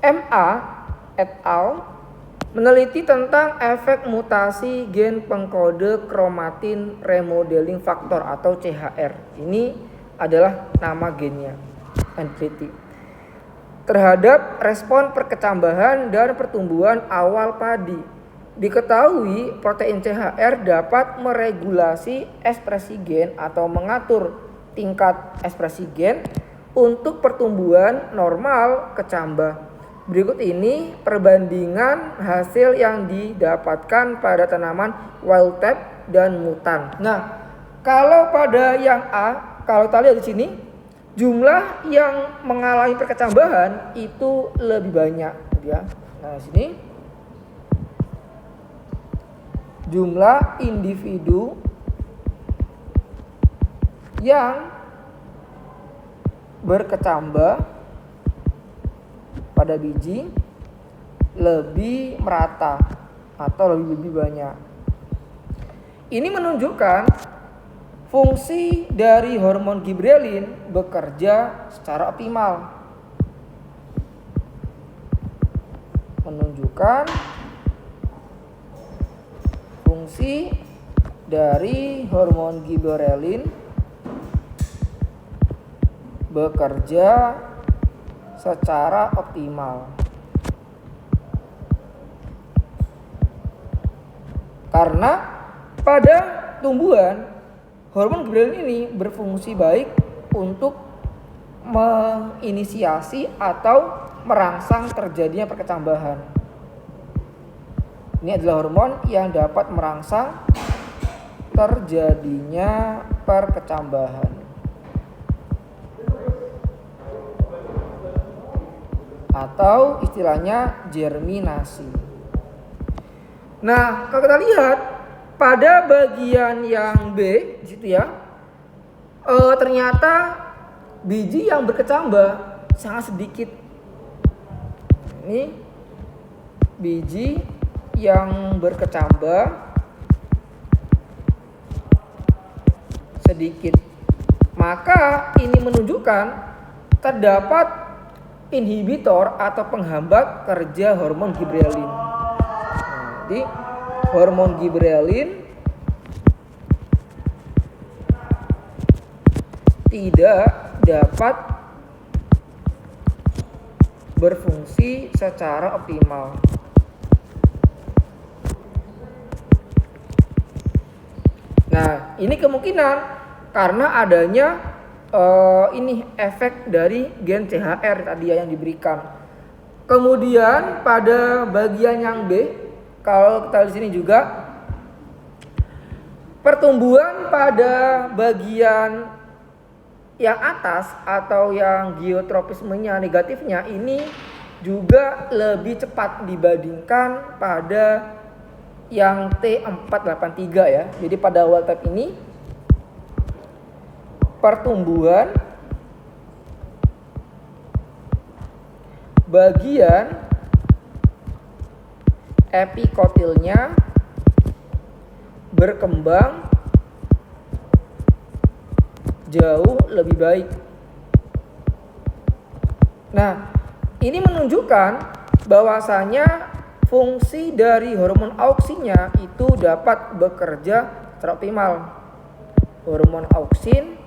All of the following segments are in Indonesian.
MA et al. Meneliti tentang efek mutasi gen pengkode kromatin remodeling faktor atau CHR. Ini adalah nama gennya yang diteliti. Terhadap respon perkecambahan dan pertumbuhan awal padi. Diketahui protein CHR dapat meregulasi ekspresi gen atau mengatur tingkat ekspresi gen untuk pertumbuhan normal kecambah. Berikut ini perbandingan hasil yang didapatkan pada tanaman wild type dan mutan. Nah, kalau pada yang A, kalau kita lihat di sini, jumlah yang mengalami perkecambahan itu lebih banyak, ya. Nah, di sini jumlah individu yang berkecambah pada biji lebih merata atau lebih banyak. Ini menunjukkan fungsi dari hormon giberelin bekerja secara optimal. Menunjukkan fungsi dari hormon giberelin bekerja secara optimal. Karena pada tumbuhan hormon giberelin ini berfungsi baik untuk menginisiasi atau merangsang terjadinya perkecambahan. Ini adalah hormon yang dapat merangsang terjadinya perkecambahan atau istilahnya germinasi. Nah, kalau kita lihat pada bagian yang B di situ ya, ternyata biji yang berkecambah sangat sedikit. Ini biji yang berkecambah sedikit. Maka ini menunjukkan terdapat inhibitor atau penghambat kerja hormon giberelin. Jadi hormon giberelin tidak dapat berfungsi secara optimal. Nah, ini kemungkinan karena adanya ini efek dari gen CHR tadi yang diberikan. Kemudian pada bagian yang B, kalau kita lihat di sini juga pertumbuhan pada bagian yang atas atau yang geotropismenya negatifnya ini juga lebih cepat dibandingkan pada yang T483 ya. Jadi pada wild type ini pertumbuhan bagian epikotilnya berkembang jauh lebih baik. Nah, ini menunjukkan bahwasanya fungsi dari hormon auksinya itu dapat bekerja secara optimal. Hormon auksin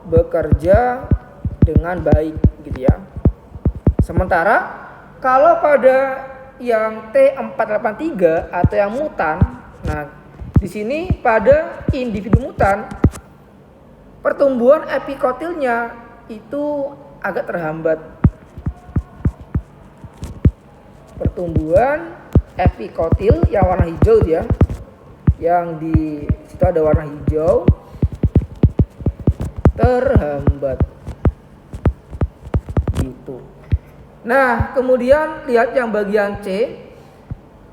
bekerja dengan baik gitu ya. Sementara kalau pada yang T483 atau yang mutan, nah di sini pada individu mutan pertumbuhan epikotilnya itu agak terhambat. Pertumbuhan epikotil yang warna hijau ya, yang di situ ada warna hijau terhambat gitu. Nah, kemudian lihat yang bagian C.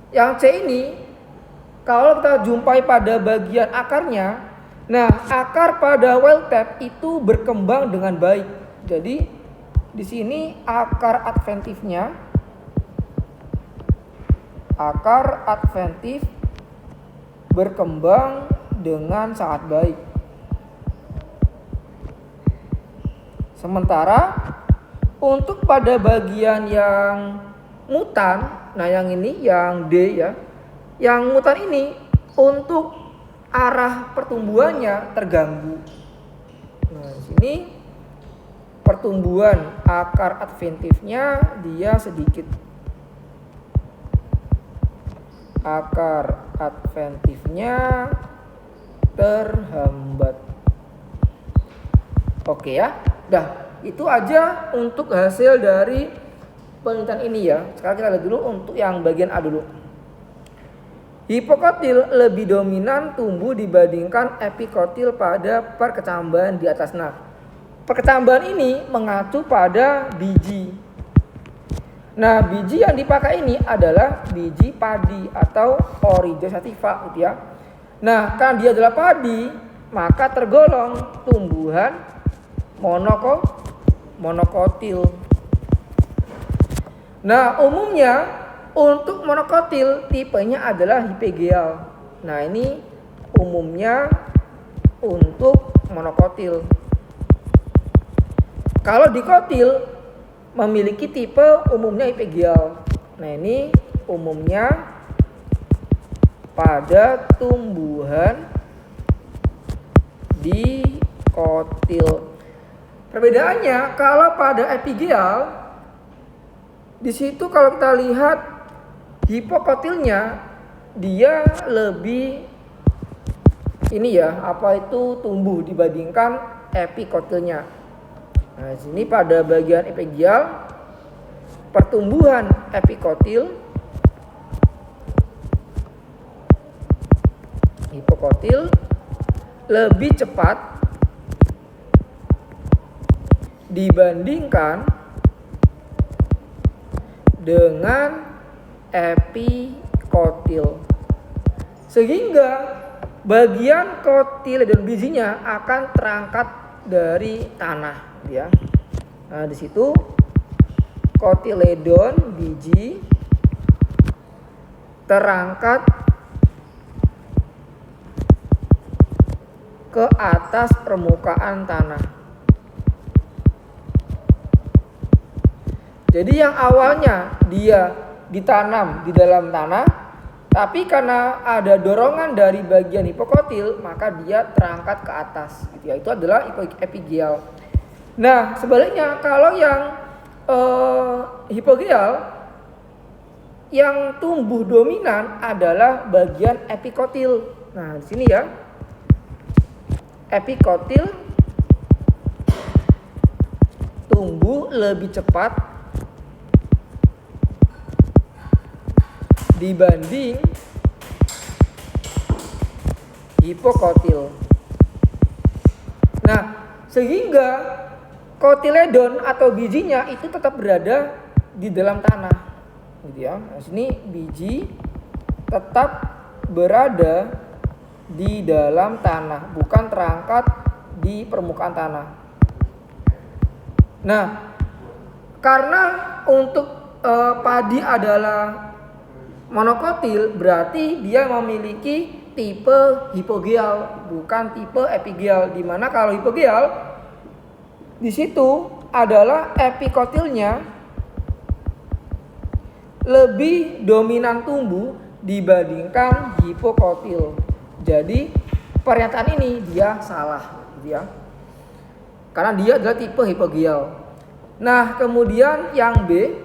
Yang C ini kalau kita jumpai pada bagian akarnya, nah akar pada wild type itu berkembang dengan baik. Jadi di sini akar adventif berkembang dengan sangat baik. Sementara Untuk pada bagian yang mutan, nah yang ini yang D ya. Yang mutan ini untuk arah pertumbuhannya terganggu. Nah, di sini pertumbuhan akar adventifnya dia sedikit. Akar adventifnya terhambat. Oke ya. Dah, itu aja untuk hasil dari penelitian ini ya. Sekarang kita lihat dulu untuk yang bagian A dulu. Hipokotil lebih dominan tumbuh dibandingkan epikotil pada perkecambahan di atas. Nah, perkecambahan ini mengacu pada biji. Nah, biji yang dipakai ini adalah biji padi atau Oryza sativa gitu ya. Nah, karena dia adalah padi, maka tergolong tumbuhan monokotil. Nah, umumnya untuk monokotil tipenya adalah hipogeal. Nah, ini umumnya untuk monokotil. Kalau dikotil memiliki tipe umumnya hipogeal. Nah, ini umumnya pada tumbuhan dikotil. Perbedaannya kalau pada epigeal, di situ kalau kita lihat hipokotilnya dia lebih ini ya, tumbuh dibandingkan epikotilnya. Nah, sini pada bagian epigeal pertumbuhan epikotil hipokotil lebih cepat dibandingkan dengan epikotil, sehingga bagian kotiledon bijinya akan terangkat dari tanah ya. Nah, di situ kotiledon biji terangkat ke atas permukaan tanah. Jadi yang awalnya dia ditanam di dalam tanah, tapi karena ada dorongan dari bagian hipokotil, maka dia terangkat ke atas gitu ya. Itu adalah epigeal. Nah, sebaliknya kalau yang hipogeal, yang tumbuh dominan adalah bagian epikotil. Nah, di sini ya. Epikotil tumbuh lebih cepat dibanding hipokotil. Nah, sehingga kotiledon atau bijinya itu tetap berada di dalam tanah, gitu ya. Nah, sini biji tetap berada di dalam tanah, bukan terangkat di permukaan tanah. Nah, karena untuk padi adalah monokotil, berarti dia memiliki tipe hipogeal, bukan tipe epigeal. Di mana kalau hipogeal di situ adalah epikotilnya lebih dominan tumbuh dibandingkan hipokotil. Jadi pernyataan ini dia salah, gitu ya. Karena dia adalah tipe hipogeal. Nah, kemudian yang B,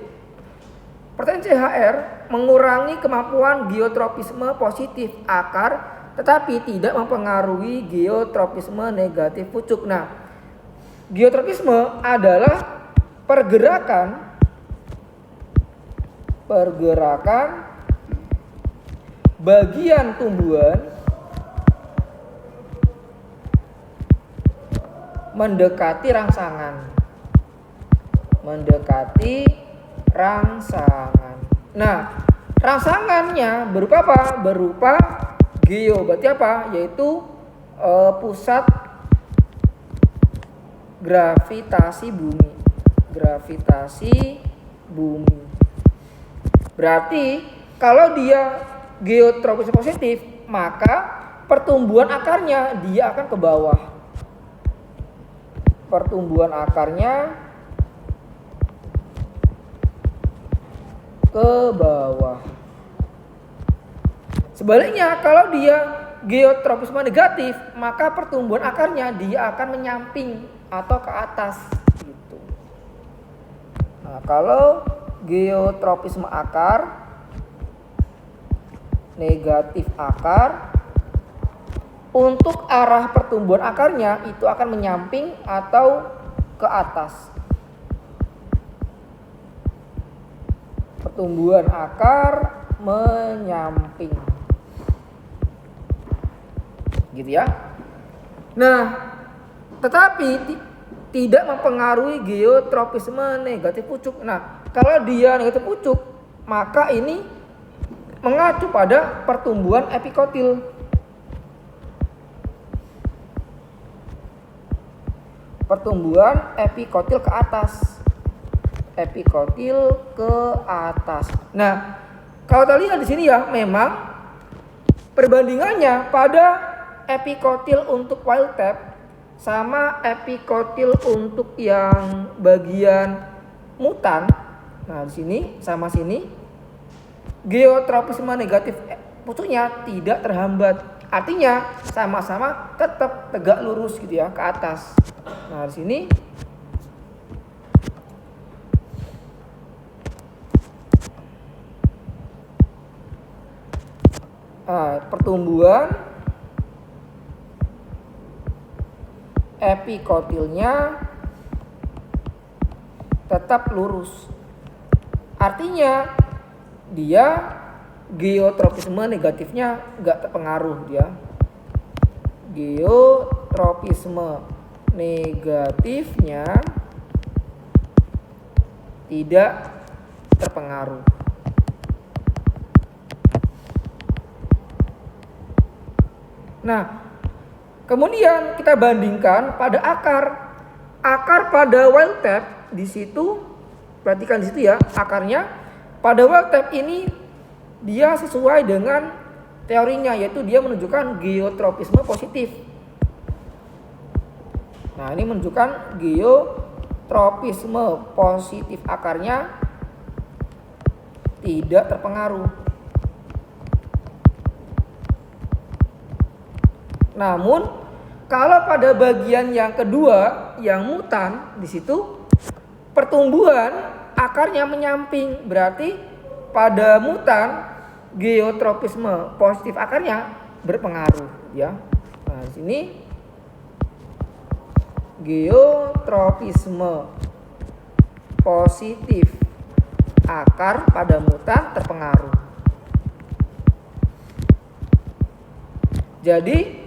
protein CHR mengurangi kemampuan geotropisme positif akar, tetapi tidak mempengaruhi geotropisme negatif pucuk. Nah, geotropisme adalah pergerakan bagian tumbuhan mendekati rangsangan. Nah, rangsangannya berupa apa? Berupa geo, berarti apa? Yaitu pusat gravitasi bumi. Berarti kalau dia geotropis positif, maka pertumbuhan akarnya dia akan ke bawah. Pertumbuhan akarnya ke bawah. Sebaliknya kalau dia geotropisme negatif, maka pertumbuhan akarnya dia akan menyamping atau ke atas gitu. Nah, kalau geotropisme akar negatif akar, untuk arah pertumbuhan akarnya itu akan menyamping atau ke atas. Pertumbuhan akar menyamping. Gitu ya. Nah, tetapi tidak mempengaruhi geotropisme negatif pucuk. Nah, kalau dia negatif pucuk, maka ini mengacu pada pertumbuhan epikotil. Pertumbuhan epikotil ke atas. Epikotil ke atas. Nah, kalau kita lihat di sini ya, memang perbandingannya pada epikotil untuk wild type sama epikotil untuk yang bagian mutan. Nah, di sini sama sini geotropisme negatif pucuknya tidak terhambat. Artinya sama-sama tetap tegak lurus gitu ya ke atas. Nah, di sini pertumbuhan epikotilnya tetap lurus. Artinya dia geotropisme negatifnya nggak terpengaruh dia. Geotropisme negatifnya tidak terpengaruh. Nah, kemudian kita bandingkan pada akar. Akar pada wild type di situ, perhatikan di situ ya, akarnya pada wild type ini dia sesuai dengan teorinya, yaitu dia menunjukkan geotropisme positif. Nah, ini menunjukkan geotropisme positif akarnya tidak terpengaruh. Namun kalau pada bagian yang kedua, yang mutan, di situ pertumbuhan akarnya menyamping. Berarti pada mutan geotropisme positif akarnya berpengaruh ya. Nah, di sini geotropisme positif akar pada mutan terpengaruh. Jadi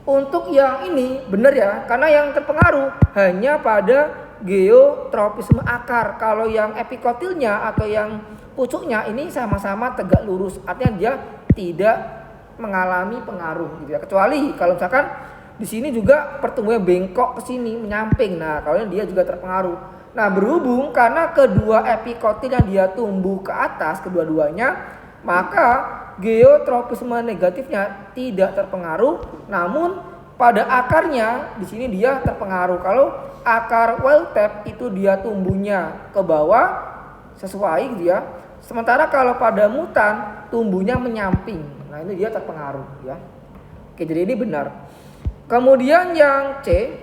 untuk yang ini benar ya, karena yang terpengaruh hanya pada geotropisme akar. Kalau yang epikotilnya atau yang pucuknya ini sama-sama tegak lurus, artinya dia tidak mengalami pengaruh gitu ya. Kecuali kalau misalkan di sini juga pertumbuhannya bengkok ke sini menyamping. Nah, kalau dia juga terpengaruh. Nah, berhubung karena kedua epikotil yang dia tumbuh ke atas kedua-duanya, maka geotropisme negatifnya tidak terpengaruh, namun pada akarnya di sini dia terpengaruh. Kalau akar wild type itu dia tumbuhnya ke bawah sesuai gitu ya. Sementara kalau pada mutan tumbuhnya menyamping. Nah, ini dia terpengaruh ya. Oke, jadi ini benar. Kemudian yang C,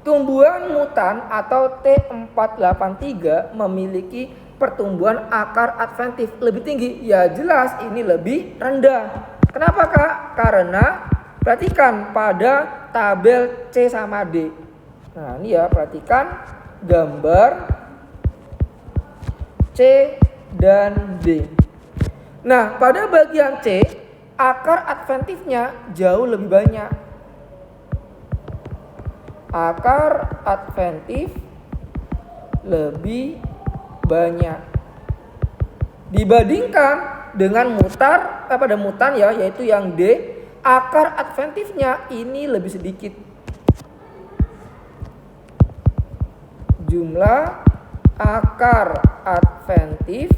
tumbuhan mutan atau T483 memiliki pertumbuhan akar adventif lebih tinggi. Ya jelas ini lebih rendah. Kenapa Kak? Karena perhatikan pada tabel C sama D. Nah, ini ya, perhatikan gambar C dan D. Nah, pada bagian C akar adventifnya jauh lebih banyak. Akar adventif lebih banyak dibandingkan dengan pada mutan ya, yaitu yang D, akar adventifnya ini lebih sedikit. Jumlah akar adventif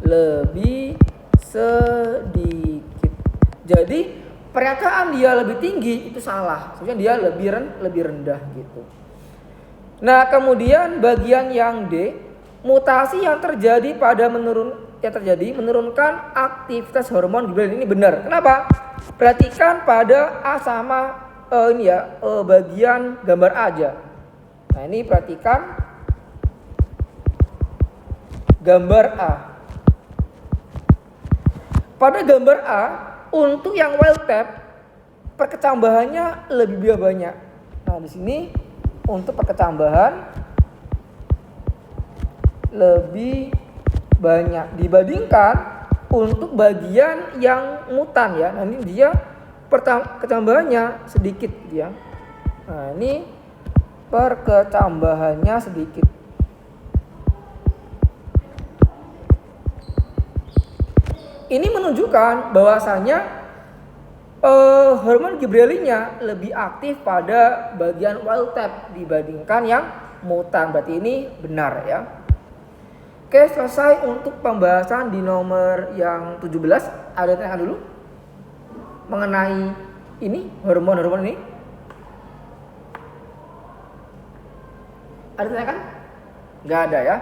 lebih sedikit. Jadi pernyataan dia lebih tinggi itu salah. Sebenarnya dia lebih rendah gitu. Nah, kemudian bagian yang D, Mutasi yang terjadi menurunkan aktivitas hormon gibberellin. Ini benar. Kenapa? Perhatikan pada A sama bagian gambar A aja. Nah, ini perhatikan gambar A. Pada gambar A, untuk yang wild type perkecambahannya lebih banyak. Nah, di sini untuk perkecambahan lebih banyak dibandingkan untuk bagian yang mutan ya. Nah, ini dia perkecambahannya sedikit ya. Nah, ini perkecambahannya sedikit. Ini menunjukkan bahwasanya hormon gibberellinnya lebih aktif pada bagian wild type dibandingkan yang mutan. Berarti ini benar ya. Oke, selesai untuk pembahasan di nomor yang 17. Ada tanyakan dulu mengenai ini, hormon-hormon ini. Ada tanyakan? Nggak ada ya.